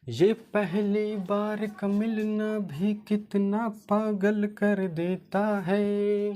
ये पहली बार का मिलना भी कितना पागल कर देता है।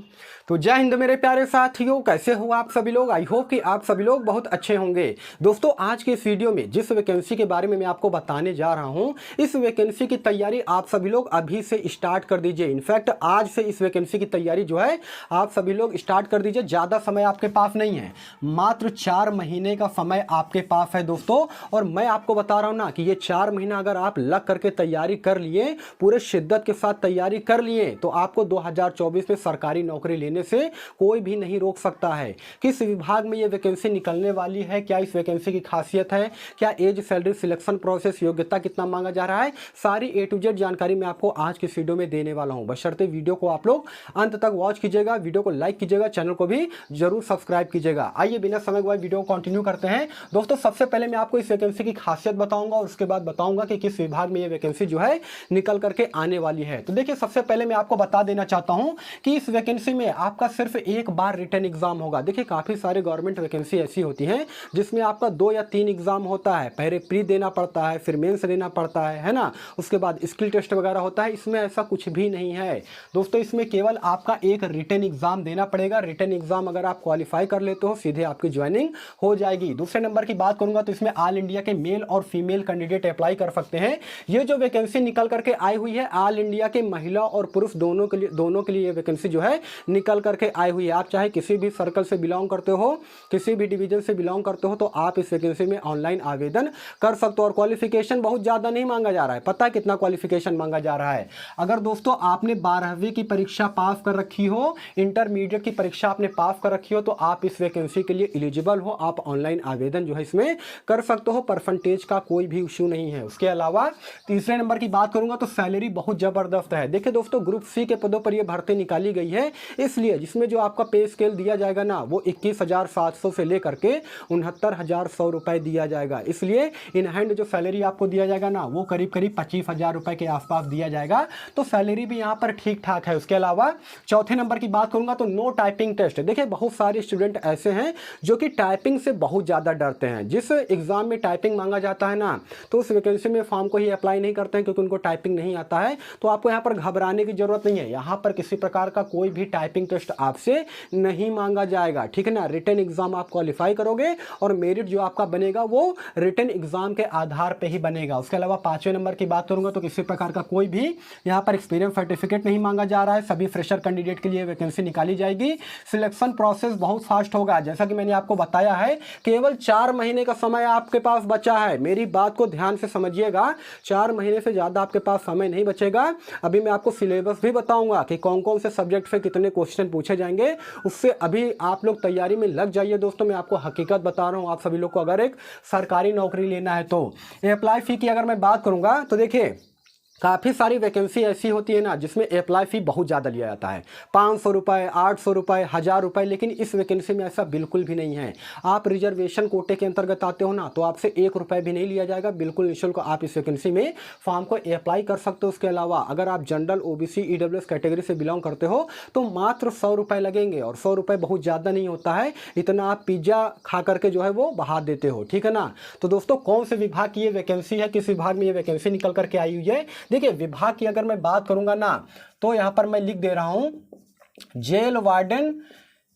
तो जय हिंद मेरे प्यारे साथियों, कैसे हो आप सभी लोग। आई होप कि आप सभी लोग बहुत अच्छे होंगे। दोस्तों, आज के इस वीडियो में जिस वैकेंसी के बारे में मैं आपको बताने जा रहा हूं, इस वैकेंसी की तैयारी आप सभी लोग अभी से स्टार्ट कर दीजिए। इनफैक्ट आज से इस वैकेंसी की तैयारी जो है आप सभी लोग स्टार्ट कर दीजिए। ज़्यादा समय आपके पास नहीं है, मात्र 4 महीने का समय आपके पास है दोस्तों। और मैं आपको बता रहा हूं ना कि ये 4 महीना अगर आप लग करके तैयारी कर लिए, पूरे शिद्दत के साथ तैयारी कर लिए, तो आपको 2024 में सरकारी नौकरी लेने से कोई भी नहीं रोक सकता है। किस विभाग में ये वैकेंसी निकलने वाली है, क्या इस वैकेंसी की खासियत है, क्या एज, सैलरी, सिलेक्शन प्रोसेस, योग्यता कितना मांगा जा रहा है, सारी ए टू जेड जानकारी मैं आपको आज के वीडियो में देने वाला हूं। बशर्ते वीडियो को आप लोग अंत तक वॉच कीजिएगा, वीडियो को लाइक कीजिएगा, चैनल को भी जरूर सब्सक्राइब कीजिएगा। आइए बिना समय गवाए वीडियो को कंटिन्यू करते हैं। दोस्तों, सबसे पहले मैं आपको इस वैकेंसी की खासियत बताऊंगा और उसके बाद बताऊंगा कि किस विभाग में ये वैकेंसी जो है निकल करके आने वाली है। तो देखिए, सबसे पहले मैं आपको बता देना चाहता हूं कि इस वैकेंसी में आपका सिर्फ एक बार रिटन एग्जाम होगा। देखिए, काफी सारे गवर्नमेंट वैकेंसी ऐसी होती हैं जिसमें आपका 2 या 3 एग्जाम होता है। पहले प्री देना पड़ता है, फिर मेंस देना पड़ता है ना, उसके बाद स्किल टेस्ट वगैरह होता है। इसमें ऐसा कुछ भी नहीं है दोस्तों, इसमें केवल आपका एक रिटन एग्जाम देना पड़ेगा। रिटन एग्जाम अगर आप क्वालिफाई कर लेते हो, सीधे आपकी ज्वाइनिंग हो जाएगी। दूसरे नंबर की बात करूंगा तो इसमें ऑल इंडिया के मेल और फीमेल कैंडिडेट अप्लाई कर सकते हैं। ये जो वैकेंसी निकल करके आई हुई है, ऑल इंडिया के महिला और पुरुष दोनों के लिए ये वैकेंसी जो है निकल करके आई हुई है। आप चाहे किसी भी सर्कल से बिलोंग करते हो, किसी भी डिवीजन से बिलोंग करते हो, तो आप इस वैकेंसी में ऑनलाइन आवेदन कर सकते हो। और क्वालिफिकेशन बहुत ज्यादा नहीं मांगा जा रहा है। पता है कितना क्वालिफिकेशन मांगा जा रहा है? अगर दोस्तों आपने 12वीं की परीक्षा पास कर रखी हो, इंटरमीडिएट की परीक्षा आपने पास कर रखी हो, तो आप इस वैकेंसी के लिए एलिजिबल हो। आप ऑनलाइन आवेदन जो है इसमें कर सकते हो। परसेंटेज का कोई भी इश्यू नहीं है। उसके अलावा तीसरे नंबर की बात करूंगा तो सैलरी बहुत जबरदस्त है। देखिए दोस्तों, ग्रुप सी के पदों पर यह भर्ती निकाली गई है, इसलिए जिसमें जो आपका पे स्केल दिया जाएगा ना, वो 21,700 से लेकर के 69,100 रुपए दिया जाएगा। इसलिए इन हैंड जो सैलरी आपको दिया जाएगा ना, वो करीब करीब 25,000 रुपए के आसपास दिया जाएगा। तो सैलरी भी यहाँ पर ठीक ठाक है। उसके अलावा चौथे नंबर की बात करूंगा तो नो टाइपिंग टेस्ट। देखिए, बहुत सारे स्टूडेंट ऐसे हैं जो कि टाइपिंग से बहुत ज्यादा डरते हैं। जिस एग्जाम में टाइपिंग मांगा जाता है ना, तो उस वैकेंसी में फॉर्म को ही अप्लाई नहीं करते हैं क्योंकि उनको टाइपिंग नहीं आता है। तो आपको यहाँ पर घबराने की जरूरत नहीं है। यहाँ पर किसी प्रकार का कोई भी टाइपिंग टेस्ट आपसे नहीं मांगा जाएगा, ठीक है ना। रिटन एग्जाम आप क्वालिफाई करोगे और मेरिट जो आपका बनेगा वो रिटन एग्जाम के आधार पर ही बनेगा। उसके अलावा 5वें नंबर की बात करूंगा तो किसी प्रकार का कोई भी यहाँ पर एक्सपीरियंस सर्टिफिकेट नहीं मांगा जा रहा है। सभी फ्रेशर कैंडिडेट के लिए वैकेंसी निकाली जाएगी। सिलेक्शन प्रोसेस बहुत फास्ट होगा। जैसा कि मैंने आपको बताया है, केवल 4 महीने का समय आपके पास बचा है। मेरी बात को ध्यान से समझिएगा, 4 महीने से ज्यादा आपके पास समय नहीं बचेगा। अभी मैं आपको सिलेबस भी बताऊंगा कि कौन कौन से सब्जेक्ट से कितने क्वेश्चन पूछे जाएंगे। उससे अभी आप लोग तैयारी में लग जाइए दोस्तों। मैं आपको हकीकत बता रहा हूं, आप सभी लोग को अगर एक सरकारी नौकरी लेना है तो। अप्लाई फी की अगर मैं बात करूंगा तो देखिए, काफ़ी सारी वैकेंसी ऐसी होती है ना जिसमें अप्लाई फ़ी बहुत ज़्यादा लिया जाता है, 500 रुपये, 800 रुपये, 1000 रुपये। लेकिन इस वैकेंसी में ऐसा बिल्कुल भी नहीं है। आप रिजर्वेशन कोटे के अंतर्गत आते हो ना, तो आपसे 1 रुपये भी नहीं लिया जाएगा। बिल्कुल निःशुल्क आप इस वैकेंसी में फॉर्म को अप्लाई कर सकते हो। उसके अलावा अगर आप जनरल, ओबीसी, ईडब्ल्यूएस कैटेगरी से बिलोंग करते हो तो मात्र 100 रुपये लगेंगे। और 100 रुपये बहुत ज़्यादा नहीं होता है, इतना आप पिज्ज़ा खा करके जो है वो बहा देते हो, ठीक है ना। तो दोस्तों, कौन से विभाग की ये वैकेंसी है, किस विभाग में ये वैकेंसी निकल करके आई हुई है? देखिए, विभाग की अगर मैं बात करूंगा ना, तो यहां पर मैं लिख दे रहा हूं जेल वार्डन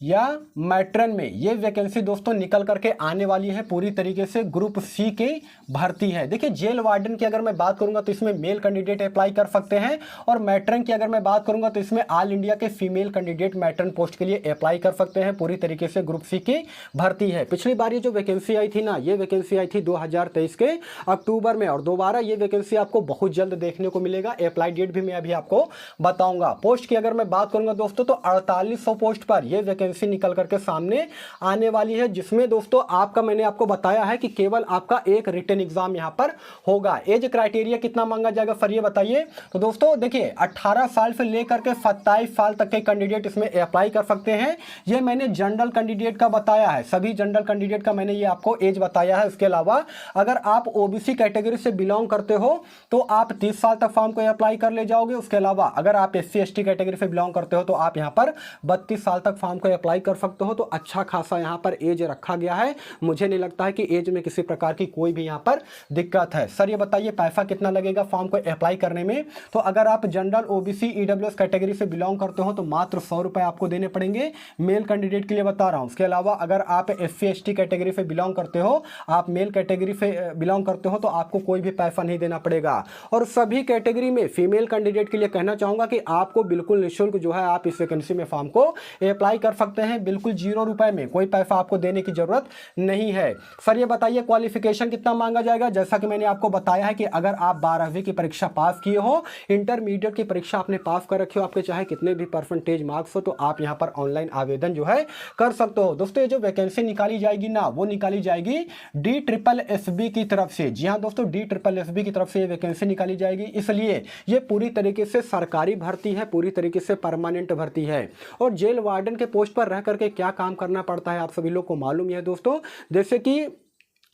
या मैट्रन में ये वैकेंसी दोस्तों निकल करके आने वाली है। पूरी तरीके से ग्रुप सी की भर्ती है। देखिए, जेल वार्डन की अगर मैं बात करूंगा तो इसमें मेल कैंडिडेट अप्लाई कर सकते हैं, और मैट्रन की अगर मैं बात करूंगा तो इसमें ऑल इंडिया के फीमेल कैंडिडेट मैट्रन पोस्ट के लिए अप्लाई कर सकते हैं। पूरी तरीके से ग्रुप सी की भर्ती है। पिछली बार ये जो वैकेंसी आई थी ना, ये वैकेंसी आई थी 2023 के अक्टूबर में, और दोबारा ये वैकेंसी आपको बहुत जल्द देखने को मिलेगा। अप्लाई डेट भी मैं अभी आपको बताऊंगा। पोस्ट की अगर मैं बात करूंगा दोस्तों तो 4800 पोस्ट पर यह वैकेंसी निकल करके सामने आने वाली है, जिसमें दोस्तों आपका, मैंने आपको बताया है कि केवल आपका एक रिटन एग्जाम यहां पर होगा। एज क्राइटेरिया कितना मांगा जाएगा फिर ये बताइए। तो दोस्तों देखिए, 18 साल से लेकर के 27 साल तक के कैंडिडेट इसमें अप्लाई कर सकते हैं। ये मैंने जनरल कैंडिडेट का बताया है, सभी जनरल कैंडिडेट का मैंने ये आपको एज बताया है। उसके अलावा अगर आप ओबीसी कैटेगरी से बिलोंग करते हो तो आप 30 साल तक फॉर्म को अप्लाई कर ले जाओगे। उसके अलावा अगर आप SC ST कैटेगरी से बिलोंग करते हो तो आप यहां पर 32 साल तक फॉर्म को अप्लाई कर सकते हो। तो अच्छा खासा यहाँ पर एज रखा गया है, मुझे नहीं लगता है कि एज में किसी प्रकार की कोई भी यहाँ पर दिक्कत है। सर ये बताइए पैसा कितना लगेगा फॉर्म को अप्लाई करने में? तो अगर आप जनरल ओबीसी ईडब्ल्यूएस कैटेगरी से बिलोंग करते हो तो मात्र 100 रुपये आपको देने पड़ेंगे, मेल कैंडिडेट के लिए बता रहा हूँ। उसके अलावा अगर आप एससी एसटी कैटेगरी से बिलोंग करते हो, आप मेल कैटेगरी से बिलोंग करते हो, तो आपको कोई भी पैसा नहीं देना पड़ेगा। और सभी कैटेगरी में फीमेल कैंडिडेट के लिए कहना चाहूँगा कि आपको बिल्कुल निःशुल्क जो है आप इस वैकेंसी में फॉर्म को अप्लाई कर सकते हैं, बिल्कुल 0 रुपये में, कोई पैसा आपको देने की जरूरत नहीं है। सर ये बताइए क्वालिफिकेशन कितना मांगा जाएगा? जैसा कि मैंने आपको बताया है कि अगर आप 12वीं की परीक्षा पास किए हो, इंटरमीडिएट की परीक्षा आपने पास कर रखी हो, आपके चाहे कितने भी परसेंटेज मार्क्स हो, तो आप यहाँ पर ऑनलाइन आवेदन जो है कर सकते हो। दोस्तों ये जो वैकेंसी निकाली जाएगी ना, वो निकाली जाएगी DSSB की तरफ से। जी हाँ दोस्तों, DSSB की तरफ से ये वैकेंसी निकाली जाएगी, इसलिए ये पूरी तरीके से सरकारी भर्ती है, पूरी तरीके से परमानेंट भर्ती है। और जेल वार्डन के पोस्ट पर रह करके क्या काम करना पड़ता है आप सभी लोग को मालूम है दोस्तों। जैसे कि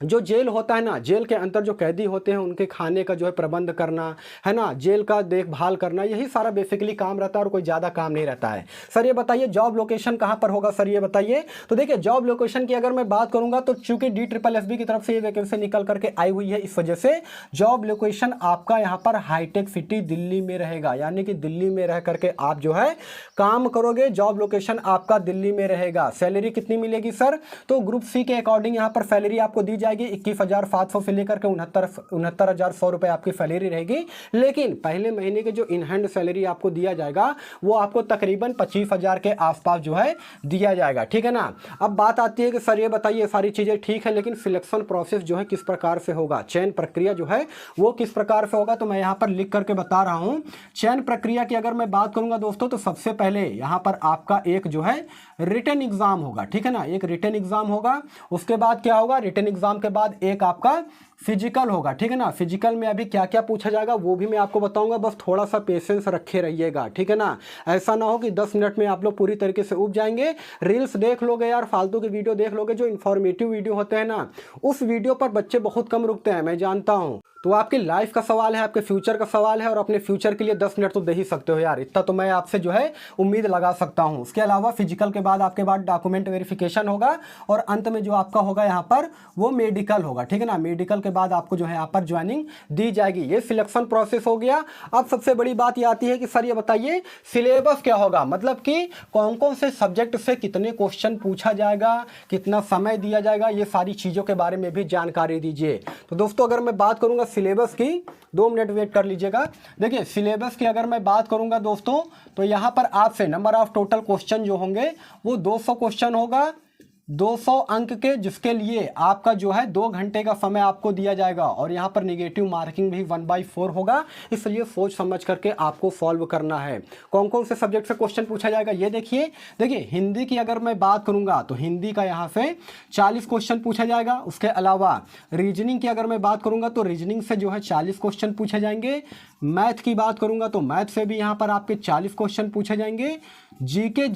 जो जेल होता है ना, जेल के अंदर जो कैदी होते हैं उनके खाने का जो है प्रबंध करना है ना, जेल का देखभाल करना, यही सारा बेसिकली काम रहता है और कोई ज़्यादा काम नहीं रहता है। सर ये बताइए जॉब लोकेशन कहाँ पर होगा? सर ये बताइए। तो देखिए जॉब लोकेशन की अगर मैं बात करूँगा तो चूंकि DSSB की तरफ से ये वैकेंसी निकल करके आई हुई है, इस वजह से जॉब लोकेशन आपका यहाँ पर हाईटेक सिटी दिल्ली में रहेगा, यानी कि दिल्ली में रह करके आप जो है काम करोगे, जॉब लोकेशन आपका दिल्ली में रहेगा। सैलरी कितनी मिलेगी सर? तो ग्रुप सी के अकॉर्डिंग यहाँ पर सैलरी आपको दी जाएगी 21,700 से लेकर के 69,100 रुपए आपकी सैलरी रहेगी। लेकिन पहले महीने के जो इन हैंड सैलरी आपको दिया जाएगा वो आपको तकरीबन 25,000 के आसपास जो है दिया जाएगा, ठीक है ना। अब बात आती है कि सर ये बताइए सारी चीज़ें ठीक है, लेकिन सिलेक्शन प्रोसेस जो है किस प्रकार से होगा, चयन प्रक्रिया जो है वो किस प्रकार से होगा? तो मैं यहाँ पर लिख करके बता रहा हूँ। चयन प्रक्रिया की अगर मैं बात करूँगा दोस्तों, तो सबसे पहले यहाँ पर आपका एक जो है रिटन एग्जाम होगा, ठीक है ना, एक रिटन एग्जाम होगा। उसके बाद क्या होगा? रिटन एग्जाम के बाद एक आपका फिजिकल होगा, ठीक है ना। फिजिकल में अभी क्या क्या पूछा जाएगा वो भी मैं आपको बताऊंगा, बस थोड़ा सा पेशेंस रखे रहिएगा, ठीक है ना। ऐसा ना हो कि 10 मिनट में आप लोग पूरी तरीके से उब जाएंगे, रील्स देख लोगे यार, फालतू की वीडियो देख लोगे। जो इन्फॉर्मेटिव वीडियो होते हैं ना, उस वीडियो पर बच्चे बहुत कम रुकते हैं, मैं जानता हूँ। तो आपकी लाइफ का सवाल है, आपके फ्यूचर का सवाल है, और अपने फ्यूचर के लिए 10 मिनट तो दे ही सकते हो यार, इतना तो मैं आपसे जो है उम्मीद लगा सकता हूँ। उसके अलावा फिजिकल के बाद आपके बाद डॉक्यूमेंट वेरिफिकेशन होगा, और अंत में जो आपका होगा यहाँ पर वो मेडिकल होगा, ठीक है ना। मेडिकल के बाद आपको जो है यहाँ पर ज्वाइनिंग दी जाएगी। ये सिलेक्शन प्रोसेस हो गया। अब सबसे बड़ी बात ये आती है कि सर ये बताइए सिलेबस क्या होगा, मतलब कि कौन कौन से सब्जेक्ट से कितने क्वेश्चन पूछा जाएगा, कितना समय दिया जाएगा, ये सारी चीज़ों के बारे में भी जानकारी दीजिए। तो दोस्तों अगर मैं बात करूँगा सिलेबस की, 2 मिनट वेट कर लीजिएगा। देखिए सिलेबस की अगर मैं बात करूंगा दोस्तों, तो यहाँ पर आपसे नंबर ऑफ टोटल क्वेश्चन जो होंगे वो 200 क्वेश्चन होगा, 200 अंक के, जिसके लिए आपका जो है 2 घंटे का समय आपको दिया जाएगा। और यहाँ पर निगेटिव मार्किंग भी 1/4 होगा, इसलिए सोच समझ करके आपको सॉल्व करना है। कौन कौन से सब्जेक्ट से क्वेश्चन पूछा जाएगा ये देखिए। देखिए हिंदी की अगर मैं बात करूँगा तो हिंदी का यहाँ से 40 क्वेश्चन पूछा जाएगा। उसके अलावा रीजनिंग की अगर मैं बात करूँगा तो रीजनिंग से जो है 40 क्वेश्चन पूछे जाएंगे। मैथ की बात करूँगा तो मैथ से भी यहाँ पर आपके 40 क्वेश्चन पूछे जाएंगे। जीके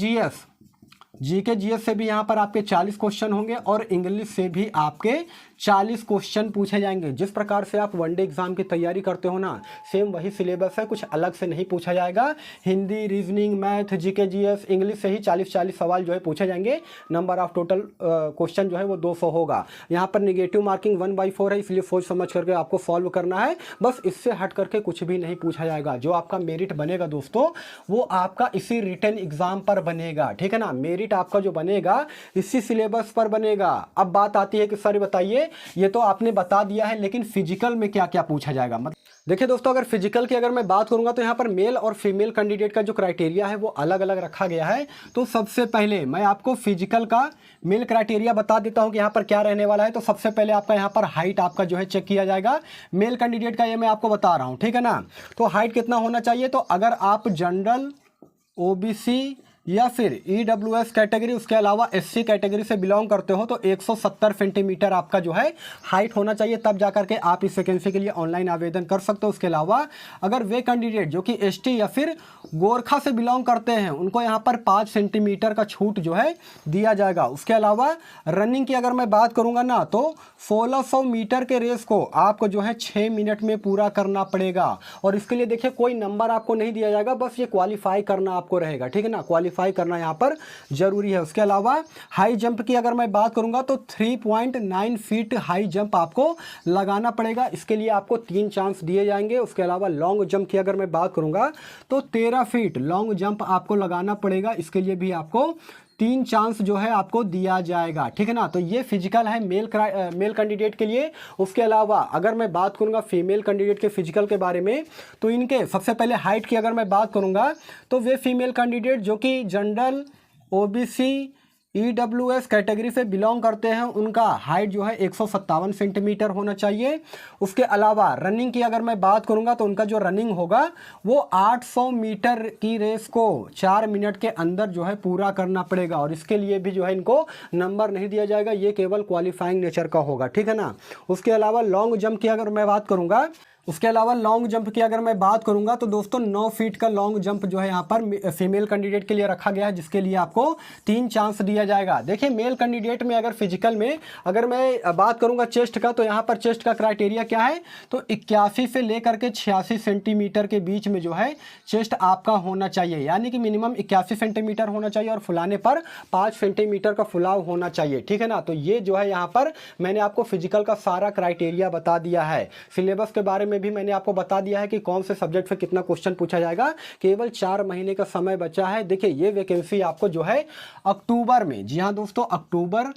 जीएस से भी यहाँ पर आपके 40 क्वेश्चन होंगे, और इंग्लिश से भी आपके 40 क्वेश्चन पूछे जाएंगे। जिस प्रकार से आप वनडे एग्जाम की तैयारी करते हो ना, सेम वही सिलेबस है, कुछ अलग से नहीं पूछा जाएगा। Hindi, reasoning, math, GK GS, English से ही 40 सवाल जो है पूछे जाएंगे। नंबर ऑफ टोटल क्वेश्चन जो है वो 200 होगा। यहाँ पर निगेटिव मार्किंग 1/4 है, इसलिए सोच समझ करके आपको सॉल्व करना है, बस इससे हट करके कुछ भी नहीं पूछा जाएगा। जो आपका मेरिट बनेगा दोस्तों वो आपका इसी रिटन एग्जाम पर बनेगा, ठीक है ना। मेरिट आपका जो बनेगा इसी सिलेबस पर बनेगा। अब बात आती है कि सर बताइए, ये तो आपने बता दिया है, लेकिन फिजिकल में क्या क्या पूछा जाएगा। मतलब देखिए दोस्तों अगर फिजिकल की अगर मैं बात करूंगा तो यहाँ पर मेल और फीमेल कैंडिडेट का जो क्राइटेरिया है वो अलग अलग रखा गया है। तो सबसे पहले मैं आपको फिजिकल का मेल क्राइटेरिया बता देता हूँ कि यहाँ पर क्या रहने वाला है। तो सबसे पहले आपका यहाँ पर हाइट आपका जो है चेक किया जाएगा। मेल कैंडिडेट का ये मैं आपको बता रहा हूँ, ठीक है ना। तो हाइट कितना होना चाहिए? तो अगर आप जनरल, ओबीसी या फिर ईडब्ल्यूएस कैटेगरी, उसके अलावा एससी कैटेगरी से बिलोंग करते हो तो 170 सेंटीमीटर आपका जो है हाइट होना चाहिए, तब जाकर के आप इस वैकेंसी के लिए ऑनलाइन आवेदन कर सकते हो। उसके अलावा अगर वे कैंडिडेट जो कि एसटी या फिर गोरखा से बिलोंग करते हैं उनको यहाँ पर 5 सेंटीमीटर का छूट जो है दिया जाएगा। उसके अलावा रनिंग की अगर मैं बात करूँगा ना, तो 1600 मीटर के रेस को आपको जो है 6 मिनट में पूरा करना पड़ेगा। और इसके लिए देखिए कोई नंबर आपको नहीं दिया जाएगा, बस ये क्वालिफाई करना आपको रहेगा, ठीक है ना। क्वालिफाई क्वालिफाई करना यहाँ पर ज़रूरी है। उसके अलावा हाई जंप की अगर मैं बात करूँगा तो 3.9 फीट हाई जंप आपको लगाना पड़ेगा, इसके लिए आपको 3 चांस दिए जाएंगे। उसके अलावा लॉन्ग जंप की अगर मैं बात करूँगा तो 13 फीट लॉन्ग जंप आपको लगाना पड़ेगा, इसके लिए भी आपको 3 चांस जो है आपको दिया जाएगा, ठीक है ना। तो ये फिजिकल है मेल कैंडिडेट के लिए। उसके अलावा अगर मैं बात करूंगा फीमेल कैंडिडेट के फिजिकल के बारे में, तो इनके सबसे पहले हाइट की अगर मैं बात करूंगा तो वे फीमेल कैंडिडेट जो कि जनरल, ओबीसी, EWS कैटेगरी से बिलोंग करते हैं, उनका हाइट जो है 157 सेंटीमीटर होना चाहिए। उसके अलावा रनिंग की अगर मैं बात करूंगा तो उनका जो रनिंग होगा वो 800 मीटर की रेस को 4 मिनट के अंदर जो है पूरा करना पड़ेगा, और इसके लिए भी जो है इनको नंबर नहीं दिया जाएगा, ये केवल क्वालिफाइंग नेचर का होगा, ठीक है ना। उसके अलावा लॉन्ग जंप की अगर मैं बात करूँगा तो दोस्तों 9 फीट का लॉन्ग जंप जो है यहाँ पर फीमेल कैंडिडेट के लिए रखा गया है, जिसके लिए आपको 3 चांस दिया जाएगा। देखिए मेल कैंडिडेट में अगर फिजिकल में अगर मैं बात करूँगा चेस्ट का, तो यहाँ पर चेस्ट का क्राइटेरिया क्या है, तो 81 से लेकर के 86 सेंटीमीटर के बीच में जो है चेस्ट आपका होना चाहिए, यानी कि मिनिमम 81 सेंटीमीटर होना चाहिए और फुलाने पर 5 सेंटीमीटर का फुलाव होना चाहिए, ठीक है ना। तो ये जो है यहाँ पर मैंने आपको फिजिकल का सारा क्राइटेरिया बता दिया है। सिलेबस के बारे में भी मैंने आपको बता दिया है कि कौन से सब्जेक्ट से कितना क्वेश्चन पूछा जाएगा। केवल 4 महीने का समय बचा है। देखिए ये वैकेंसी आपको जो है अक्टूबर में, जी हाँ दोस्तों, अक्टूबर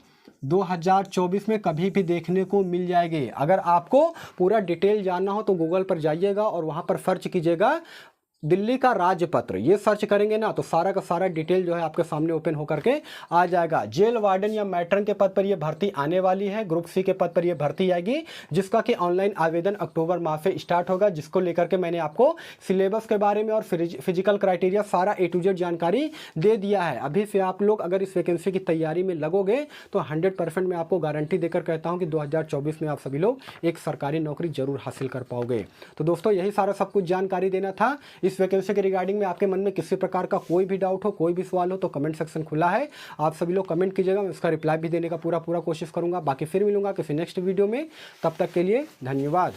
2024 में कभी भी देखने को मिल जाएगी। अगर आपको पूरा डिटेल जानना हो तो गूगल पर जाइएगा और वहां पर सर्च कीजिएगा दिल्ली का राजपत्र, ये सर्च करेंगे ना तो सारा का सारा डिटेल जो है आपके सामने ओपन होकर के आ जाएगा। जेल वार्डन या मैट्रन के पद पर ये भर्ती आने वाली है, ग्रुप सी के पद पर ये भर्ती आएगी, जिसका कि ऑनलाइन आवेदन अक्टूबर माह से स्टार्ट होगा, जिसको लेकर के मैंने आपको सिलेबस के बारे में और फिजिकल क्राइटेरिया सारा A to Z जानकारी दे दिया है। अभी से आप लोग अगर इस वैकेंसी की तैयारी में लगोगे तो 100% मैं आपको गारंटी देकर कहता हूँ कि 2024 में आप सभी लोग एक सरकारी नौकरी जरूर हासिल कर पाओगे। तो दोस्तों यही सारा सब कुछ जानकारी देना था। इस वैकेंसी के रिगार्डिंग में आपके मन में किसी प्रकार का कोई भी डाउट हो, कोई भी सवाल हो तो कमेंट सेक्शन खुला है, आप सभी लोग कमेंट कीजिएगा, मैं उसका रिप्लाई भी देने का पूरा कोशिश करूंगा। बाकी फिर मिलूंगा किसी नेक्स्ट वीडियो में, तब तक के लिए धन्यवाद।